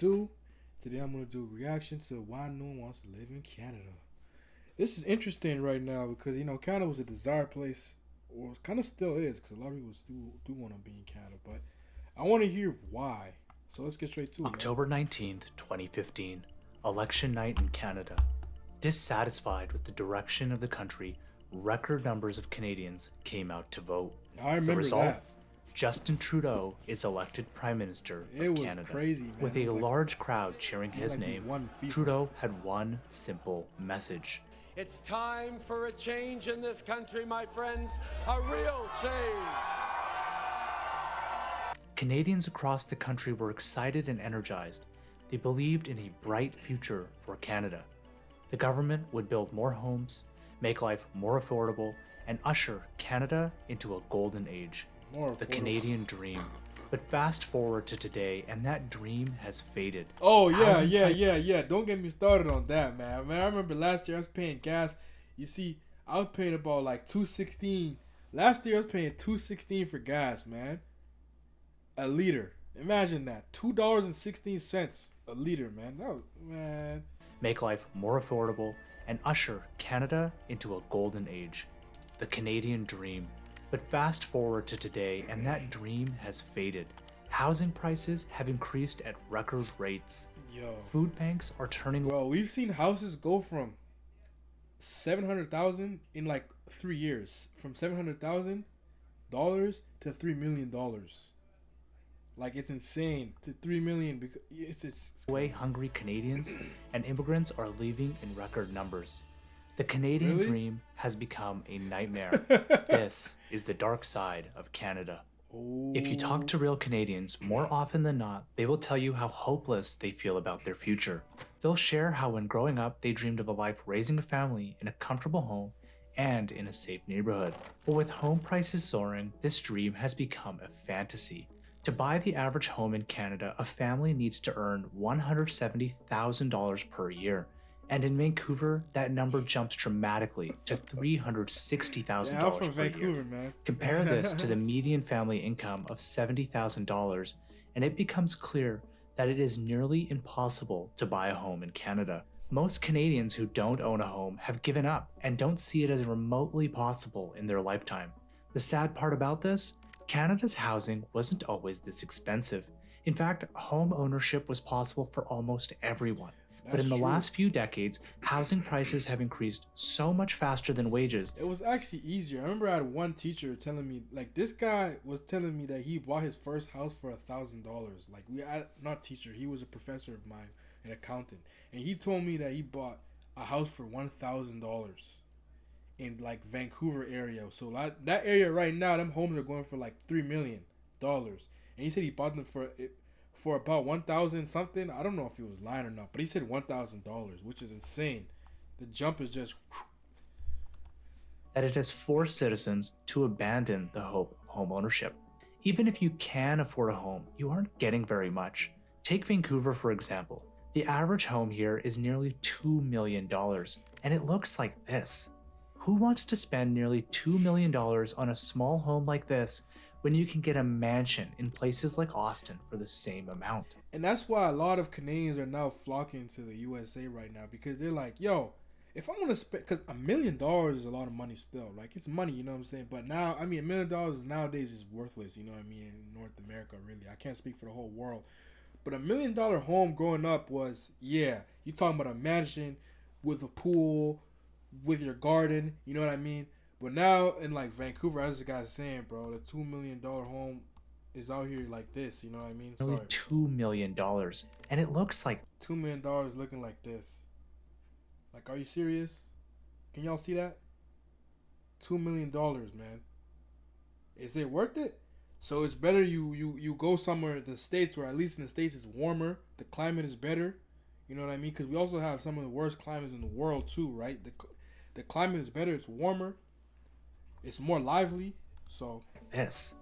do. Today I'm gonna do a reaction to why no one wants to live in Canada. This is interesting right now because Canada was a desired place, or kind of still is, because a lot of people still do want to be in Canada. But I want to hear why. So let's get straight to it, y'all. October 19th, 2015, election night in Canada. Dissatisfied with the direction of the country, record numbers of Canadians came out to vote. I remember The result? that. Justin Trudeau is elected Prime Minister It of was Canada. crazy, man. With It a was like- large crowd cheering his like he name, won FIFA. Trudeau had one simple message. It's time for a change in this country, my friends. A real change. Canadians across the country were excited and energized. They believed in a bright future for Canada. The government would build more homes, make life more affordable, and usher Canada into a golden age. More The affordable. Canadian dream. But fast forward to today, and that dream has faded. Oh yeah, Housing yeah. Don't get me started on that, man. Man, I remember last year I was paying gas. You see, I was paying about like $2.16. Last year I was paying $2.16 for gas, man. A liter. Imagine that. $2.16 a liter, man. Man. Make life more affordable, and usher Canada into a golden age. The Canadian dream. But fast forward to today, and that dream has faded. Housing prices have increased at record rates. Yo. Food banks are turning. Well, we've seen houses go from 700,000 in like 3 years. From $700,000 to $3 million. Like, it's insane. To $3 million because it's Away hungry Canadians, and immigrants are leaving in record numbers. The Canadian Really? dream has become a nightmare. This is the dark side of Canada. If you talk to real Canadians, more often than not, they will tell you how hopeless they feel about their future. They'll share how when growing up, they dreamed of a life raising a family in a comfortable home and in a safe neighborhood. But with home prices soaring, this dream has become a fantasy. To buy the average home in Canada, a family needs to earn $170,000 per year. And in Vancouver, that number jumps dramatically to $360,000 Yeah, I'm from per Vancouver, year. man. Compare this to the median family income of $70,000, and it becomes clear that it is nearly impossible to buy a home in Canada. Most Canadians who don't own a home have given up and don't see it as remotely possible in their lifetime. The sad part about this? Canada's housing wasn't always this expensive. In fact, home ownership was possible for almost everyone. But That's in the true. last few decades, housing prices have increased so much faster than wages. It was actually easier. I remember I had one teacher telling me, like, this guy was telling me that he bought his first house for $1,000. Like, not teacher, he was a professor of mine, an accountant, and he told me that he bought a house for $1,000 in like Vancouver area. So that area right now, them homes are going for like $3 million, and he said he bought them for about 1,000 something. I don't know if he was lying or not, but he said $1,000, which is insane. The jump is just. That it has forced citizens to abandon the hope of home ownership. Even if you can afford a home, you aren't getting very much. Take Vancouver, for example. The average home here is nearly $2 million, and it looks like this. Who wants to spend nearly $2 million on a small home like this when you can get a mansion in places like Austin for the same amount? And that's why a lot of Canadians are now flocking to the USA right now, because they're like, yo, if I want to spend, because $1 million is a lot of money still. Like, it's money, you know what I'm saying? But now, I mean, $1 million nowadays is worthless, you know what I mean, in North America, really. I can't speak for the whole world. But $1 million home growing up was, yeah, you talking about a mansion with a pool, with your garden, you know what I mean? But now in like Vancouver, as the guy's saying, bro, the $2 million home is out here like this, you know what I mean? Nearly Sorry. $2 million, and it looks like $2 million looking like this. Like, are you serious? Can y'all see that? $2 million, man. Is it worth it? So it's better you go somewhere in the States, where at least in the States it's warmer, the climate is better. You know what I mean? Because we also have some of the worst climates in the world too, right? The climate is better, it's warmer, it's more lively. So this.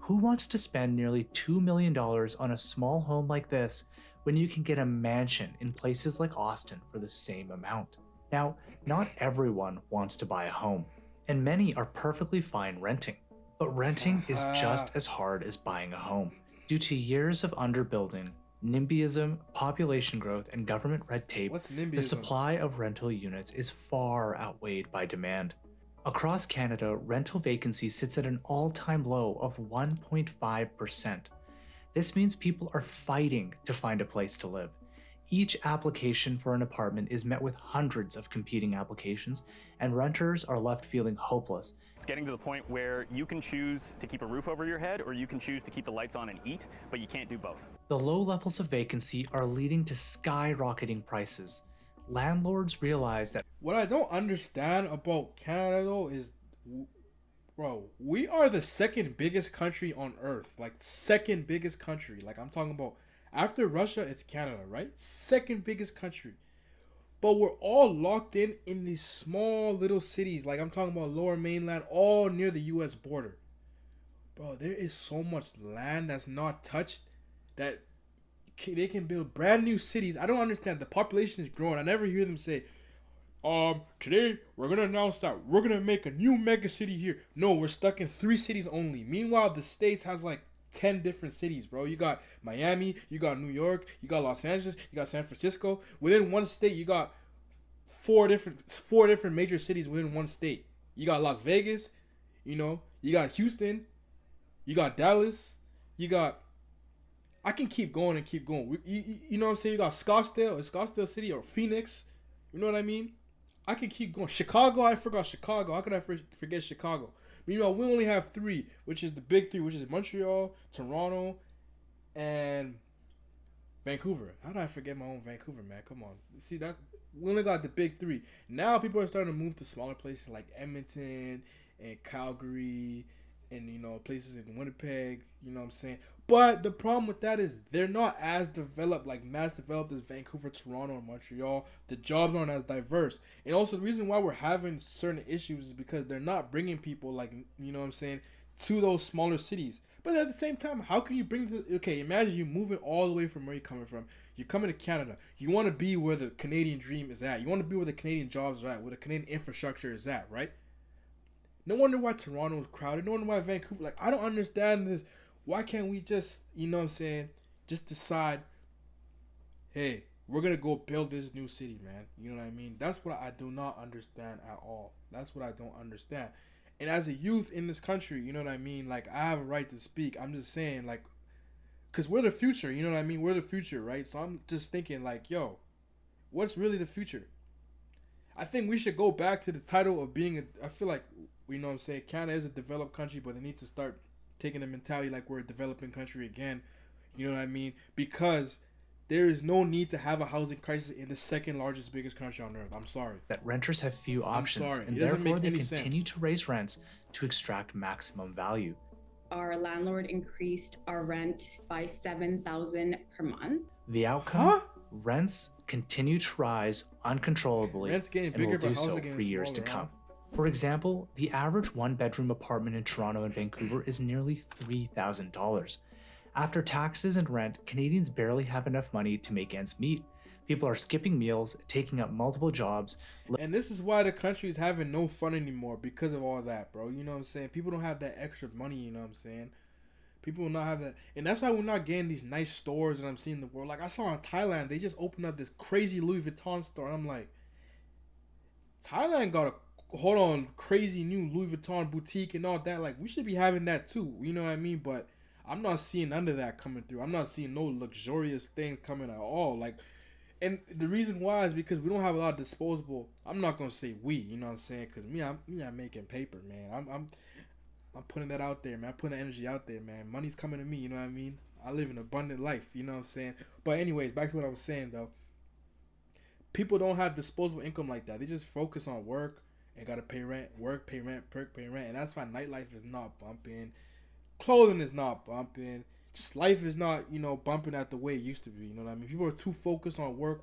Who wants to spend nearly $2 million on a small home like this when you can get a mansion in places like Austin for the same amount? Now, not everyone wants to buy a home, and many are perfectly fine renting. But renting is just as hard as buying a home. Due to years of underbuilding, NIMBYism, population growth, and government red tape, What's the NIMBYism? supply of rental units is far outweighed by demand. Across Canada, rental vacancy sits at an all-time low of 1.5%. This means people are fighting to find a place to live. Each application for an apartment is met with hundreds of competing applications, and renters are left feeling hopeless. It's getting to the point where you can choose to keep a roof over your head or you can choose to keep the lights on and eat, but you can't do both. The low levels of vacancy are leading to skyrocketing prices. Landlords realize that What I don't understand about Canada though is, bro, we are the second biggest country on earth. Like, second biggest country. Like, I'm talking about, after Russia, it's Canada, right? Second biggest country. But we're all locked in these small little cities. Like, I'm talking about Lower Mainland, all near the U.S. border. Bro, there is so much land that's not touched that they can build brand new cities. I don't understand. The population is growing. I never hear them say, today we're gonna announce that we're gonna make a new mega city here. No, we're stuck in 3 cities only. Meanwhile, the States has like 10 different cities, bro. You got Miami, you got New York, you got Los Angeles, you got San Francisco. Within one state, you got four different major cities within one state. You got Las Vegas, you got Houston, you got Dallas, you got, I can keep going and keep going. You know what I'm saying? You got Scottsdale City or Phoenix. You know what I mean? I can keep going. Chicago, I forgot Chicago. How could I forget Chicago? Meanwhile, we only have 3, which is the big 3, which is Montreal, Toronto, and Vancouver. How did I forget my own Vancouver, man? Come on. See, that we only got the big 3. Now people are starting to move to smaller places like Edmonton and Calgary and, places in Winnipeg. You know what I'm saying? But the problem with that is they're not as developed, like mass developed as Vancouver, Toronto, or Montreal. The jobs aren't as diverse. And also the reason why we're having certain issues is because they're not bringing people, like, you know what I'm saying, to those smaller cities. But at the same time, how can you bring okay, imagine you moving all the way from where you're coming from. You're coming to Canada. You want to be where the Canadian dream is at. You want to be where the Canadian jobs are at, where the Canadian infrastructure is at, right? No wonder why Toronto is crowded. No wonder why Vancouver, like, I don't understand this. Why can't we just, you know what I'm saying, just decide, hey, we're going to go build this new city, man. You know what I mean? That's what I do not understand at all. That's what I don't understand. And as a youth in this country, you know what I mean? Like, I have a right to speak. I'm just saying, like, because we're the future, you know what I mean? We're the future, right? So I'm just thinking, like, yo, what's really the future? I think we should go back to the title of being I feel like, you know what I'm saying, Canada is a developed country, but they need to start taking a mentality like we're a developing country again. You know what I mean? Because there is no need to have a housing crisis in the second largest, biggest country on earth. I'm sorry. That renters have few options, and It doesn't therefore make they any continue sense. to raise rents to extract maximum value. Our landlord increased our rent by $7,000 per month. The outcome? Huh? Rents continue to rise uncontrollably Rents getting and will bigger, but do so housing getting for years to smaller, come. For example, the average 1-bedroom apartment in Toronto and Vancouver is nearly $3,000. After taxes and rent, Canadians barely have enough money to make ends meet. People are skipping meals, taking up multiple jobs. And this is why the country is having no fun anymore, because of all that, bro. You know what I'm saying? People don't have that extra money, you know what I'm saying? People will not have that. And that's why we're not getting these nice stores that I'm seeing in the world. Like, I saw in Thailand, they just opened up this crazy Louis Vuitton store. And I'm like, Thailand got a crazy new Louis Vuitton boutique and all that. Like, we should be having that too. You know what I mean? But I'm not seeing none of that coming through. I'm not seeing no luxurious things coming at all. Like, and the reason why is because we don't have a lot of disposable. I'm not gonna say we. You know what I'm saying? Because I'm making paper, man. I'm putting that out there, man. I'm putting the energy out there, man. Money's coming to me. You know what I mean? I live an abundant life. You know what I'm saying? But anyways, back to what I was saying though. People don't have disposable income like that. They just focus on work. And gotta pay rent, work, pay rent, pay rent. And that's why nightlife is not bumping. Clothing is not bumping. Just life is not, bumping at the way it used to be. You know what I mean? People are too focused on work.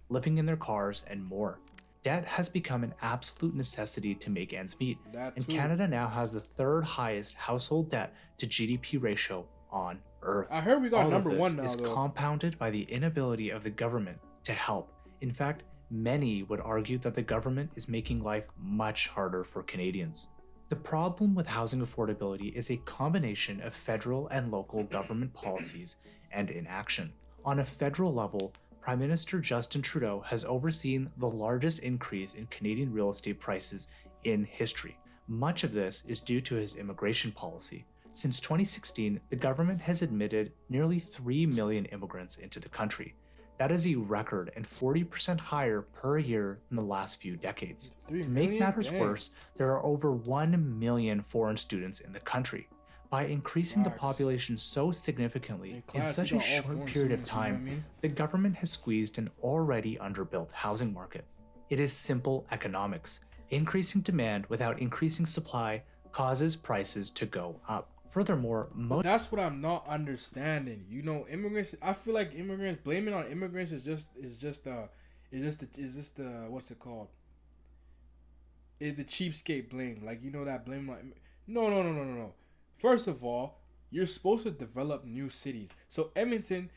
Living in their cars and more. Debt has become an absolute necessity to make ends meet. And Canada now has the 3rd highest household debt to GDP ratio on Earth. I heard we got All number of this 1 now, is though. compounded by the inability of the government to help. In fact, many would argue that the government is making life much harder for Canadians. The problem with housing affordability is a combination of federal and local government policies and inaction. On a federal level, Prime Minister Justin Trudeau has overseen the largest increase in Canadian real estate prices in history. Much of this is due to his immigration policy. Since 2016, the government has admitted nearly 3 million immigrants into the country. That is a record and 40% higher per year in the last few decades. 3 To make million? matters Dang. worse, there are over 1 million foreign students in the country. By increasing the Facts. population so significantly In in class, such you a got all short foreign period of students, you know what I time, mean? the government has squeezed an already underbuilt housing market. It is simple economics. Increasing demand without increasing supply causes prices to go up. Furthermore, most That's what I'm not understanding. You know, immigrants. I feel like immigrants blaming on immigrants is just the what's it called? Is the cheapskate blame? Like, you know, that blame on. No. First of all, you're supposed to develop new cities. So Edmonton,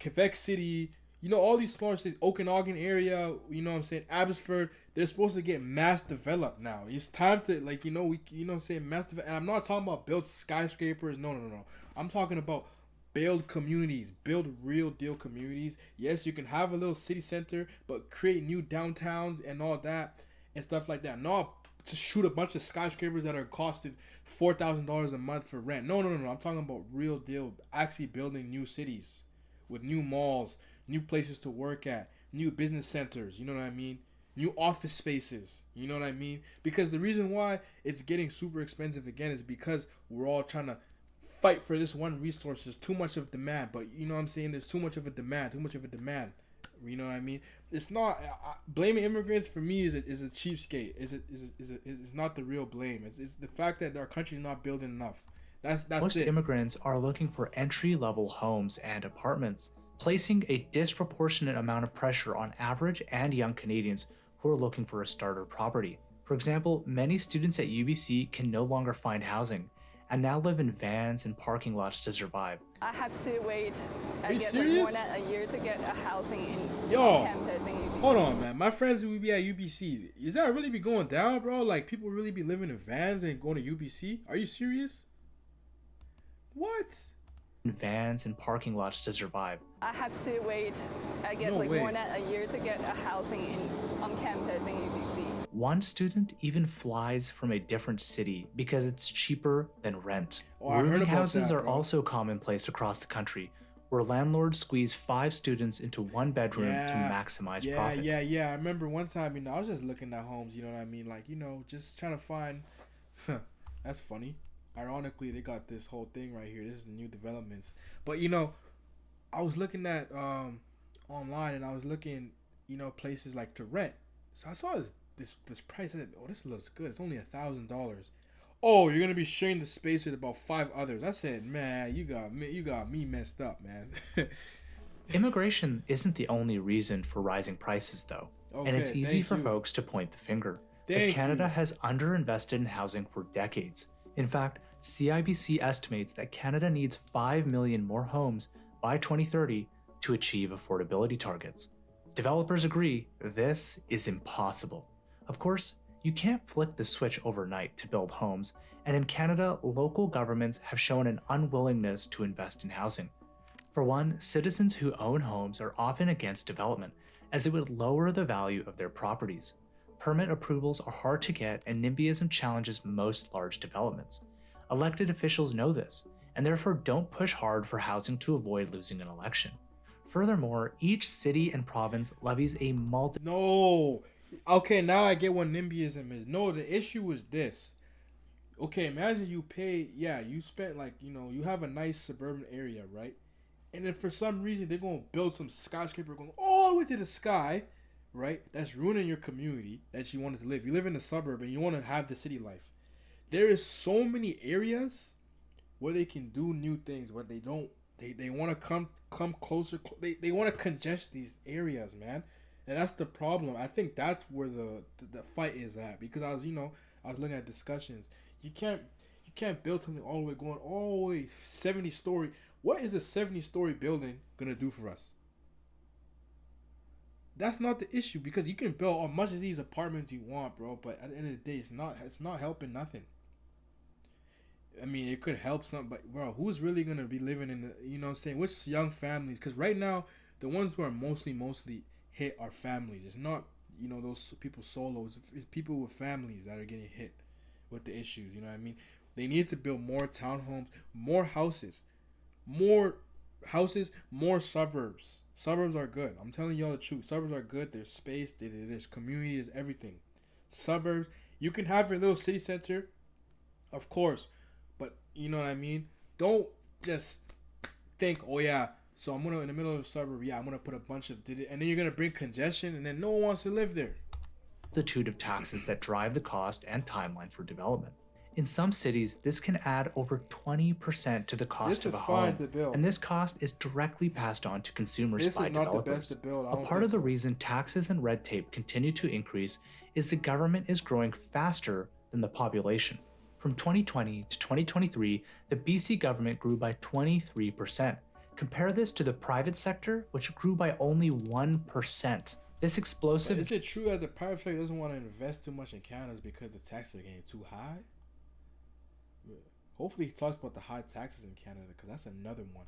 Quebec City, you know, all these smaller cities, Okanagan area, you know what I'm saying, Abbotsford, they're supposed to get mass developed now. It's time to, like, you know, you know what I'm saying, mass develop. And I'm not talking about build skyscrapers. No. I'm talking about build communities, build real deal communities. Yes, you can have a little city center, but create new downtowns and all that and stuff like that. Not to shoot a bunch of skyscrapers that are costing $4,000 a month for rent. No. I'm talking about real deal, actually building new cities with new malls, new places to work at, new business centers, you know what I mean? New office spaces, you know what I mean? Because the reason why it's getting super expensive again is because we're all trying to fight for this one resource. There's too much of demand, but you know what I'm saying? There's too much of a demand. You know what I mean? It's not blaming immigrants for me is a cheapskate. Is not the real blame. It's the fact that our country's not building enough. That's Most it. immigrants are looking for entry-level homes and apartments, placing a disproportionate amount of pressure on average and young Canadians who are looking for a starter property. For example, many students at UBC can no longer find housing and now live in vans and parking lots to survive. I have to wait, Are I you guess, serious? more than a year to get a housing in Yo, campus in UBC. hold on, man. My friends who be at UBC, is that really be going down, bro? Like, people really be living in vans and going to UBC? Are you serious? What? In vans and parking lots to survive. I have to wait, I guess, No way. more than a year to get a housing on campus in UBC. One student even flies from a different city because it's cheaper than rent. Oh, I heard Rooming about houses that, are bro. also commonplace across the country, where landlords squeeze 5 students into one bedroom to maximize profits. Yeah. I remember one time, you know, I was just looking at homes, you know what I mean? Like, you know, just trying to find. That's funny. Ironically, they got this whole thing right here. This is the new developments. But, you know, I was looking at online and I was looking, you know, places like to rent. So I saw this price. I said, oh, this looks good. It's only $1,000. Oh, you're gonna be sharing the space with about 5 others. I said, man, you got me messed up, man. Immigration isn't the only reason for rising prices, though, and it's Okay, easy thank for you. folks to point the finger. But Thank Canada you. has underinvested in housing for decades. In fact, CIBC estimates that Canada needs 5 million more homes by 2030 to achieve affordability targets. Developers agree this is impossible. Of course, you can't flick the switch overnight to build homes, and in Canada, local governments have shown an unwillingness to invest in housing. For one, citizens who own homes are often against development, as it would lower the value of their properties. Permit approvals are hard to get, and NIMBYism challenges most large developments. Elected officials know this, and therefore don't push hard for housing to avoid losing an election. Furthermore, each city and province levies a No. Okay, now I get what NIMBYism is. No, the issue is this. Okay, imagine you spent, like, you know, you have a nice suburban area, right? And then for some reason they're going to build some skyscraper going all the way to the sky, right? That's ruining your community that you wanted to live. You live in a suburb and you want to have the city life. There is so many areas where they can do new things, where they don't, they want to come closer. They want to congest these areas, man. And that's the problem. I think that's where the fight is at, because I was looking at discussions. You can't build something all the way going all the way 70-story. What is a 70-story building gonna do for us? That's not the issue, because you can build as much of these apartments you want, bro. But at the end of the day, it's not helping nothing. I mean, it could help some, but bro, who's really gonna be living in the, you know what I'm saying? Which young families? Because right now, the ones who are mostly hit are families. It's not, you know, those people solos. It's people with families that are getting hit with the issues. You know what I mean? They need to build more townhomes, more houses, more suburbs. Suburbs are good. I'm telling y'all the truth. Suburbs are good. There's space. There's community. There's everything. Suburbs. You can have your little city center, of course. But you know what I mean? Don't just think, oh yeah, so I'm gonna in the middle of the suburb, yeah, I'm gonna put a bunch of and then you're gonna bring congestion, and then no one wants to live there. Multitude of taxes that drive the cost and timeline for development. In some cities, this can add over 20% to the cost of a home, and this cost is directly passed on to consumers by developers. A part of the reason taxes and red tape continue to increase is the government is growing faster than the population. From 2020 to 2023, the BC government grew by 23%. Compare this to the private sector, which grew by only 1%. This explosive... But is it true that the private sector doesn't want to invest too much in Canada because the taxes are getting too high? Hopefully he talks about the high taxes in Canada, because that's another one.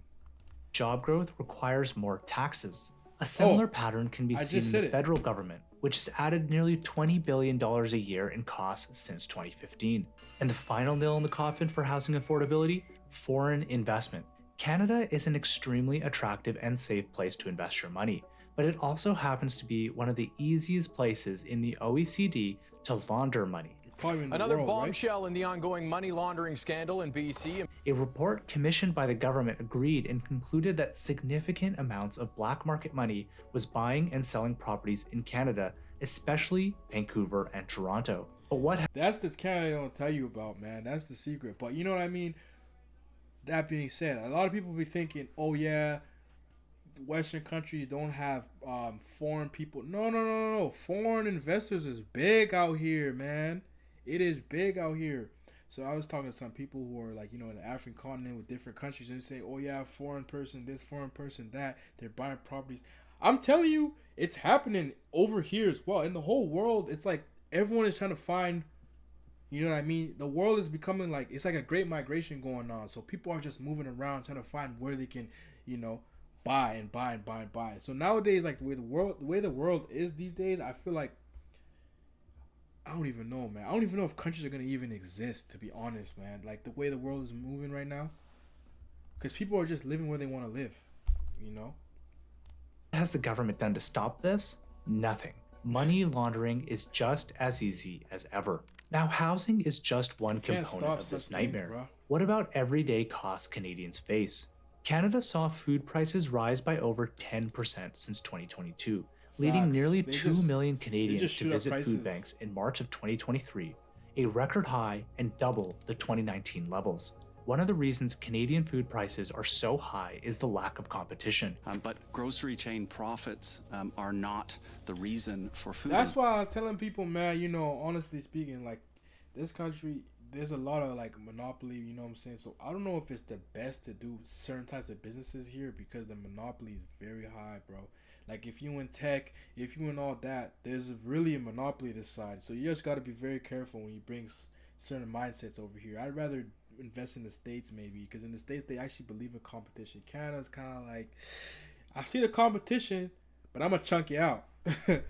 Job growth requires more taxes. A similar pattern can be seen in the federal government, which has added nearly $20 billion a year in costs since 2015. And the final nail in the coffin for housing affordability? Foreign investment. Canada is an extremely attractive and safe place to invest your money, but it also happens to be one of the easiest places in the OECD to launder money. Another bombshell in the ongoing money laundering scandal in BC. A report commissioned by the government agreed and concluded that significant amounts of black market money was buying and selling properties in Canada, especially Vancouver and Toronto. But that's the Canada don't tell you about, man. That's the secret. But you know what I mean? That being said, a lot of people be thinking, oh yeah, Western countries don't have foreign people. No. Foreign investors is big out here, man. It is big out here. So I was talking to some people who are like, you know, in the African continent with different countries, and say, oh yeah, foreign person this, foreign person that. They're buying properties. I'm telling you, it's happening over here as well. In the whole world, it's like everyone is trying to find, you know what I mean? The world is becoming like, it's like a great migration going on. So people are just moving around trying to find where they can, you know, buy and buy and buy and buy. So nowadays, like the way the world is these days, I feel like, I don't even know, man. I don't even know if countries are going to even exist, to be honest, man. Like the way the world is moving right now. Because people are just living where they want to live, you know? What has the government done to stop this? Nothing. Money laundering is just as easy as ever. Now, housing is just one component of this nightmare. What about everyday costs Canadians face? Canada saw food prices rise by over 10% since 2022, leading nearly 2 million Canadians to visit food banks in March of 2023, a record high and double the 2019 levels. One of the reasons Canadian food prices are so high is the lack of competition. But grocery chain profits are not the reason for food. That's why I was telling people, man, you know, honestly speaking, like this country, there's a lot of like monopoly, you know what I'm saying? So I don't know if it's the best to do certain types of businesses here because the monopoly is very high, bro. Like if you in tech, if you in all that, there's really a monopoly this side. So you just got to be very careful when you bring certain mindsets over here. I'd rather invest in the States maybe, because in the States they actually believe in competition. Canada's kind of like, I see the competition, but I'm gonna chunk you out. I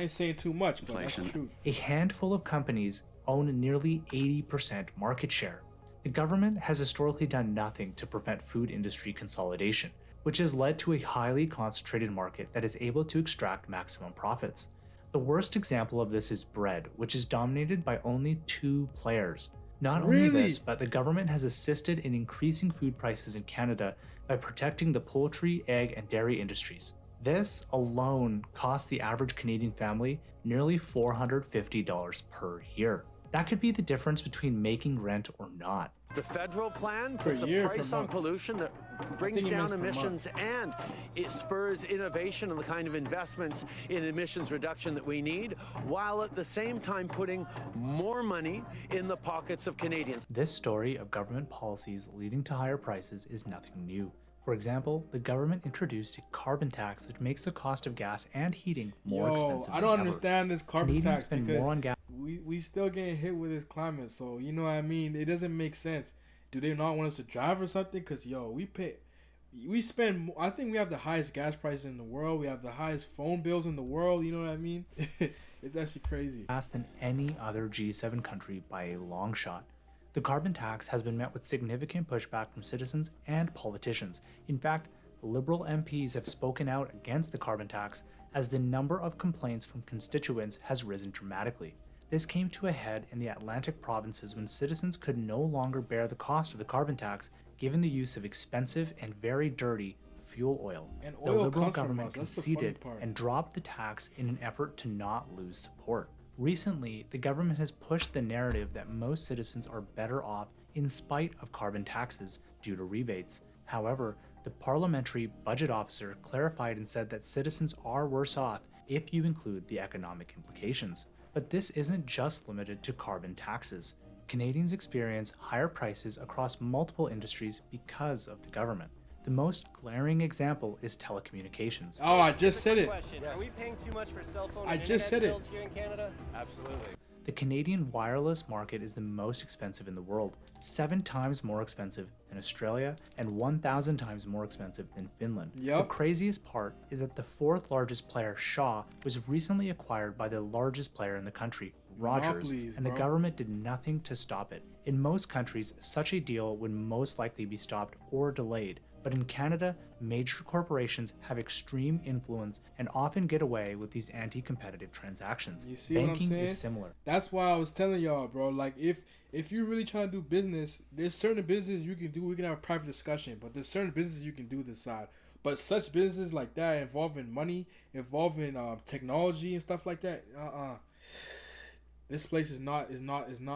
ain't saying too much, but that's the truth. A handful of companies own nearly 80% market share. The government has historically done nothing to prevent food industry consolidation, which has led to a highly concentrated market that is able to extract maximum profits. The worst example of this is bread, which is dominated by only 2 players. Not only this, but the government has assisted in increasing food prices in Canada by protecting the poultry, egg, and dairy industries. This alone costs the average Canadian family nearly $450 per year. That could be the difference between making rent or not. The federal plan puts a price on pollution that brings down emissions, and it spurs innovation and the kind of investments in emissions reduction that we need, while at the same time putting more money in the pockets of Canadians. This story of government policies leading to higher prices is nothing new. For example, the government introduced a carbon tax which makes the cost of gas and heating more expensive. I don't understand this carbon Canadians tax spend because more on gas. we still getting hit with this climate, so you know what I mean. It doesn't make sense. Do they not want us to drive or something? Cause we spend. I think we have the highest gas prices in the world. We have the highest phone bills in the world. You know what I mean? It's actually crazy. Gas than any other G7 country by a long shot. The carbon tax has been met with significant pushback from citizens and politicians. In fact, Liberal MPs have spoken out against the carbon tax as the number of complaints from constituents has risen dramatically. This came to a head in the Atlantic provinces when citizens could no longer bear the cost of the carbon tax given the use of expensive and very dirty fuel oil. And The oil Liberal comes from government us. That's the funny conceded part. and dropped the tax in an effort to not lose support. Recently, the government has pushed the narrative that most citizens are better off in spite of carbon taxes due to rebates. However, the parliamentary budget officer clarified and said that citizens are worse off if you include the economic implications. But this isn't just limited to carbon taxes. Canadians experience higher prices across multiple industries because of the government. The most glaring example is telecommunications. Oh, I just said it. Are we paying too much for cell phone I and just internet said it. bills here in Canada? Absolutely. The Canadian wireless market is the most expensive in the world, 7 times more expensive than Australia and 1,000 times more expensive than Finland. Yep. The craziest part is that the 4th largest player, Shaw, was recently acquired by the largest player in the country, Rogers, Monopolies, and the bro. government did nothing to stop it. In most countries, such a deal would most likely be stopped or delayed. But in Canada, major corporations have extreme influence and often get away with these anti-competitive transactions. You see what I'm Banking saying? is similar. That's why I was telling y'all, bro. Like, if you're really trying to do business, there's certain businesses you can do. We can have a private discussion, but there's certain businesses you can do this side. But such businesses like that involving money, involving technology and stuff like that, this place is not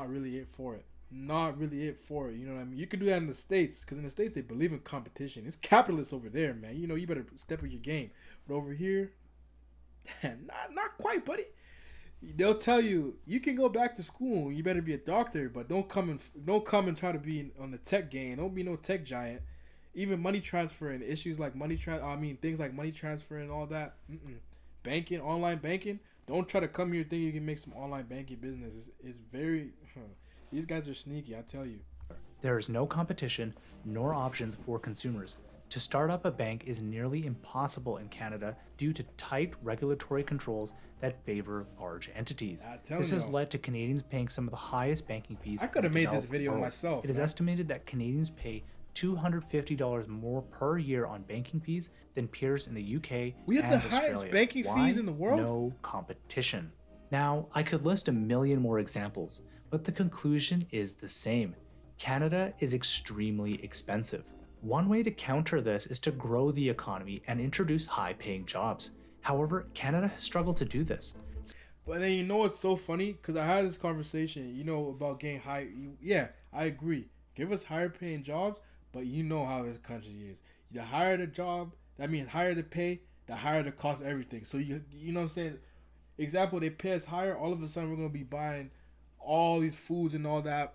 really it for it. Not really it for it. You know what I mean? You can do that in the States, because in the States they believe in competition. It's capitalist over there, man. You know, you better step up your game. But over here, not quite, buddy. They'll tell you can go back to school. You better be a doctor, but don't come and try to be on the tech game. Don't be no tech giant. Even money transfer and issues like things like money transfer and all that. Banking, online banking. Don't try to come here thinking you can make some online banking business. It's very. These guys are sneaky, I tell you. There is no competition nor options for consumers. To start up a bank is nearly impossible in Canada due to tight regulatory controls that favor large entities. This has led to Canadians paying some of the highest banking fees. I could have made this video myself. It is estimated that Canadians pay $250 more per year on banking fees than peers in the UK We have and the Australia. highest banking Why? fees in the world? No competition. Now, I could list a million more examples, but the conclusion is the same. Canada is extremely expensive. One way to counter this is to grow the economy and introduce high-paying jobs. However, Canada has struggled to do this. But then you know what's so funny? Because I had this conversation, about getting high. Yeah, I agree. Give us higher paying jobs, but you know how this country is. The higher the job, that means higher the pay, the higher the cost of everything. So you know what I'm saying? Example, they pay us higher, all of a sudden we're going to be buying all these foods and all that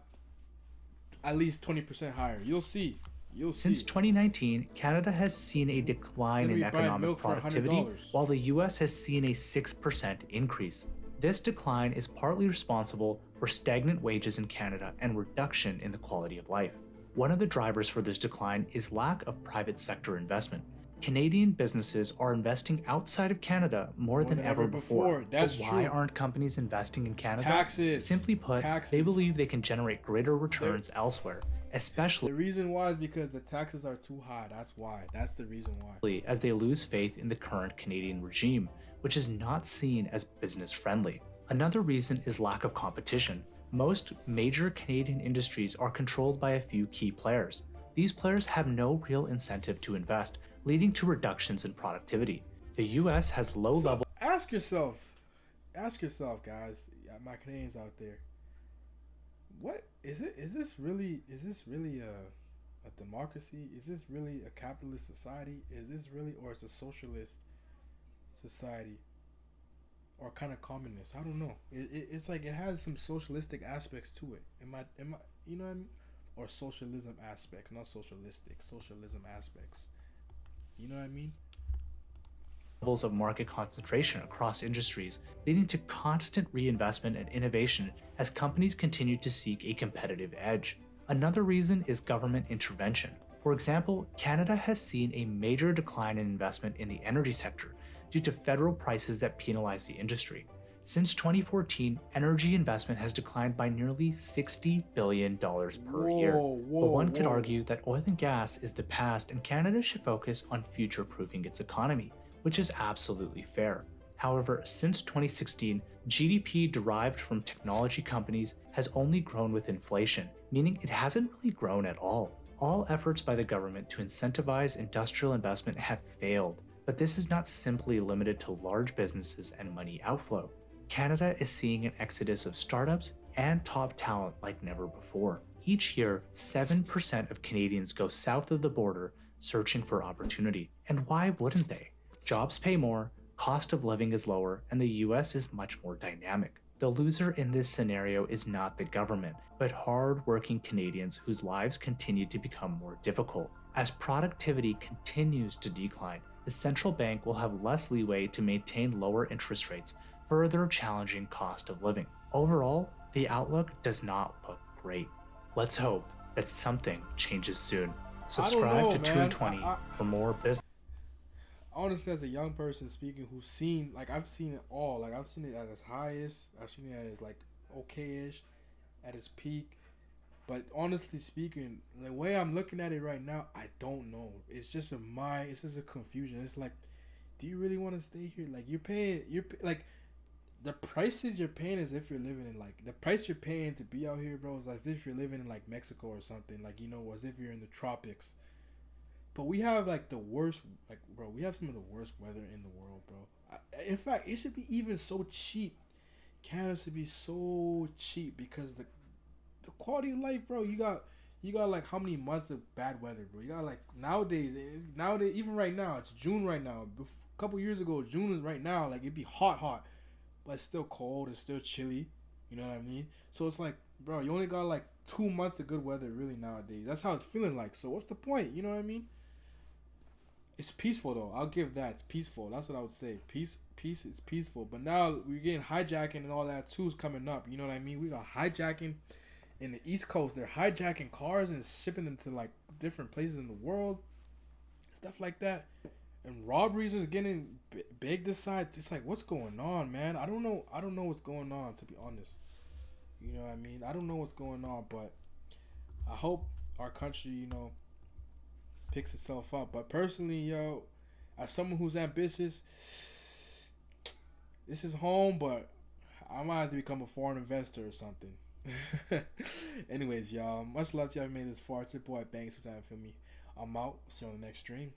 at least 20% higher. You'll see. Since 2019, Canada has seen a decline in economic productivity, while the US has seen a 6% increase. This decline is partly responsible for stagnant wages in Canada and reduction in the quality of life. One of the drivers for this decline is lack of private sector investment. Canadian businesses are investing outside of Canada more than ever before. That's but why true. aren't companies investing in Canada? Taxes. Simply put, Taxes. they believe they can generate greater returns elsewhere, especially The reason why is because the taxes are too high. That's why. That's the reason why. as they lose faith in the current Canadian regime, which is not seen as business friendly. Another reason is lack of competition. Most major Canadian industries are controlled by a few key players. These players have no real incentive to invest, leading to reductions in productivity. The US has low level. Ask yourself, guys, my Canadians out there. What is it? Is this really a democracy? Is this really a capitalist society? Is this really, or is it a socialist society? Or kind of communist? I don't know. It's like it has some socialistic aspects to it. Am I? You know what I mean? Or socialism aspects, not socialistic. Socialism aspects. You know what I mean? Levels of market concentration across industries, leading to constant reinvestment and innovation as companies continue to seek a competitive edge. Another reason is government intervention. For example, Canada has seen a major decline in investment in the energy sector due to federal prices that penalize the industry. Since 2014, energy investment has declined by nearly $60 billion per year. But one could argue that oil and gas is the past and Canada should focus on future-proofing its economy, which is absolutely fair. However, since 2016, GDP derived from technology companies has only grown with inflation, meaning it hasn't really grown at all. All efforts by the government to incentivize industrial investment have failed, but this is not simply limited to large businesses and money outflow. Canada is seeing an exodus of startups and top talent like never before. Each year, 7% of Canadians go south of the border searching for opportunity. And why wouldn't they? Jobs pay more, cost of living is lower, and the US is much more dynamic. The loser in this scenario is not the government, but hard-working Canadians whose lives continue to become more difficult. As productivity continues to decline, the central bank will have less leeway to maintain lower interest rates, further challenging cost of living. Overall, the outlook does not look great. Let's hope that something changes soon. Subscribe to 220 for more business. Honestly, as a young person speaking who's seen, like, I've seen it all. Like, I've seen it at its highest, I've seen it at its, like, okay-ish, at its peak. But honestly speaking, the way I'm looking at it right now, I don't know. It's just it's just a confusion. It's like, do you really want to stay here? Like, like, the prices you're paying as if you're living in, like, the price you're paying to be out here, bro, is like as if you're living in, like, Mexico or something. Like, you know, as if you're in the tropics. But we have, like, the worst, like, bro, we have some of the worst weather in the world, bro. In fact, it should be even so cheap. Canada should be so cheap because the quality of life, bro, you got like how many months of bad weather, bro? You got, like, nowadays, even right now, it's June right now. A couple years ago, June is right now, like, it'd be hot, but it's still cold, it's still chilly, you know what I mean? So it's like, bro, you only got, like, 2 months of good weather really nowadays. That's how it's feeling like. So what's the point? You know what I mean? It's peaceful though. I'll give that. It's peaceful. That's what I would say. Peace is peaceful. But now we're getting hijacking and all that too is coming up. You know what I mean? We got hijacking in the East Coast. They're hijacking cars and shipping them to, like, different places in the world, stuff like that. And robberies is getting big this side. It's like, what's going on, man? I don't know what's going on, to be honest. You know what I mean? I don't know what's going on, but I hope our country, you know, picks itself up. But personally, yo, as someone who's ambitious, this is home, but I might have to become a foreign investor or something. Anyways, y'all, much love to y'all who made this far. It's your boy Banks for time for me. I'm out. See you on the next stream.